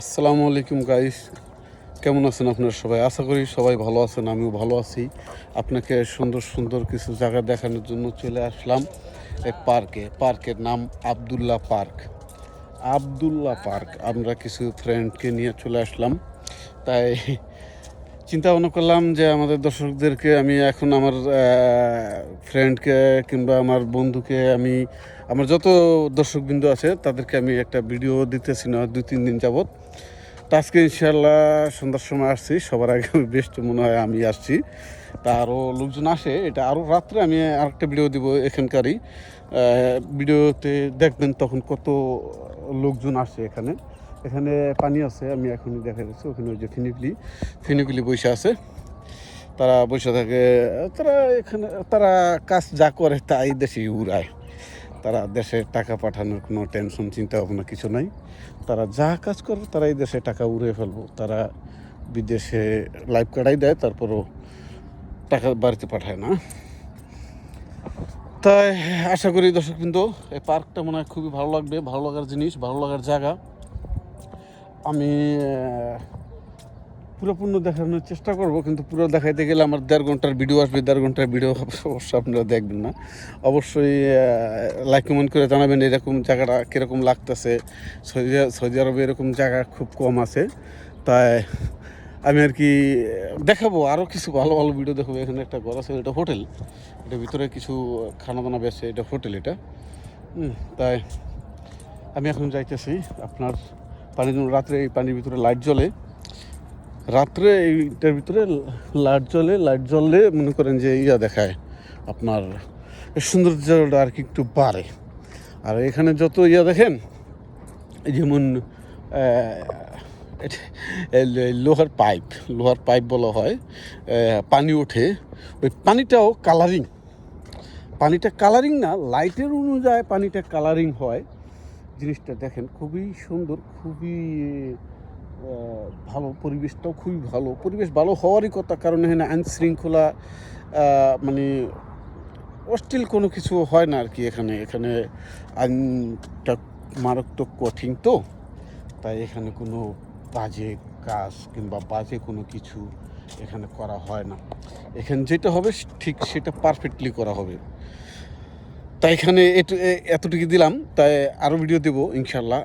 আসসালামু আলাইকুম গাইস, কেমন আছেন আপনারা সবাই? আশা করি সবাই ভালো আছেন, আমিও ভালো আছি। আপনাকে সুন্দর সুন্দর কিছু জায়গা দেখানোর জন্য চলে আসলাম এই পার্কের নাম আবদুল্লাহ পার্ক। আমরা কিছু ফ্রেন্ডকে নিয়ে চলে আসলাম। তাই চিন্তা ভাবনা করলাম যে আমাদের দর্শকদেরকে আমি এখন আমার ফ্রেন্ডকে কিংবা আমার বন্ধুকে আমার যত দর্শকবৃন্দ আছে তাদেরকে আমি একটা ভিডিও দিতেছি না 2-3 দিন যাবৎ। তো আজকে ইনশাআল্লাহ সন্ধ্যার সময় আসছি, সবার আগে বেস্ট মনে হয় আমি আসছি। তা আরও লোকজন আসে, এটা আরও রাত্রে আমি আরেকটা ভিডিও দিব এখানকারই। ভিডিওতে দেখবেন তখন কত লোকজন আসে। এখানে পানি আছে, আমি এখনই দেখা যাচ্ছে ওখানে ওই যে ফিনিকুলি বসে আছে, তারা বসে থাকে। তারা কাজ যা করে তাই দেশে উড়ায়। তারা দেশে টাকা পাঠানোর কোনো টেনশন চিন্তা ভাবনা কিছু নাই। তারা যা কাজ করে তারাই দেশে টাকা উড়িয়ে ফেলবো। তারা বিদেশে লাইফ কাটাই দেয়, তারপরও টাকা বাড়িতে পাঠায় না। তাই আশা করি দর্শকবৃন্দ এই পার্কটা মনে হয় খুবই ভালো লাগবে, ভালো লাগার জিনিস, ভালো লাগার জায়গা। আমি পুরোপূর্ণ দেখানোর চেষ্টা করব, কিন্তু পুরো দেখাইতে গেলে আমার 1.5 ঘন্টার ভিডিও আসবে। 1.5 ঘন্টার ভিডিও অবশ্য আপনারা দেখবেন না। অবশ্যই লাইক কমেন্ট করে জানাবেন এরকম জায়গাটা কীরকম লাগতেছে। সৌদি আরবে এরকম জায়গা খুব কম আছে। তাই আমি আর কি দেখাবো, আরও কিছু ভালো ভালো ভিডিও দেখাবো। এখানে একটা ঘর আছে, এটা হোটেল, এটার ভিতরে কিছু খানা দানা বেছে, এটা হোটেল এটা। তাই আমি এখন যাইতেছি আপনার রাত্রে এই পানির ভিতরে লাইট জ্বলে, রাত্রে এইটার ভিতরে লাইট জ্বললে মনে করেন যে দেখায় আপনার সৌন্দর্যটা আর কি একটু বাড়ে। আর এখানে যত দেখেন, যেমন লোহার পাইপ বলা হয়, পানি ওঠে, ওই পানিটাও পানিটা কালারিং না, লাইটের অনুযায়ী পানিটা কালারিং হয়। জিনিসটা দেখেন খুবই সুন্দর, খুবই ভালো। পরিবেশটাও খুবই ভালো, পরিবেশ ভালো হওয়ারই কথা, কারণ এখানে আইন শৃঙ্খলা মানে অশ্লীল কোনো কিছু হয় না আর কি। এখানে আইনটা মারাত্মক কঠিন, তো তাই এখানে কোনো বাজে কাজ কিংবা বাজে কোনো কিছু এখানে করা হয় না। এখানে যেটা হবে ঠিক সেটা পারফেক্টলি করা হবে। তাই এখানে এতটুকু দিলাম, তাই আরও ভিডিও দেবো ইনশাল্লাহ।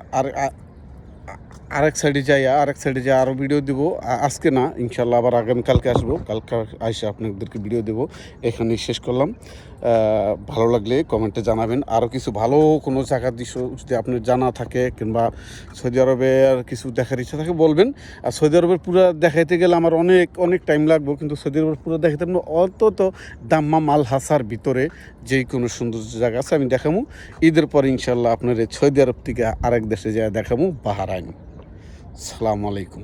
আরেক সাইডে যাই আরও ভিডিও দেবো। আজকে না, ইনশাল্লাহ আবার আগামীকালকে আসবো। কালকে এসে আপনাদেরকে ভিডিও দেবো। এখানেই শেষ করলাম। ভালো লাগলে কমেন্টে জানাবেন। আরও কিছু ভালো কোনো জায়গার দৃশ্য যদি আপনার জানা থাকে কিংবা সৌদি আরবের কিছু দেখার ইচ্ছা থাকে বলবেন। আর সৌদি আরবের পুরো দেখাইতে গেলে আমার অনেক টাইম লাগবে, কিন্তু সৌদি আরবের পুরো দেখাইতে অন্তত দাম্মাম আল হাসার ভিতরে যেই কোনো সুন্দর জায়গা আছে আমি দেখাবো। ঈদের পর ইনশাল্লাহ আপনার সৌদি আরব থেকে আরেক দেশে যায় দেখাবো, বাহরাইন। আসসালামু আলাইকুম।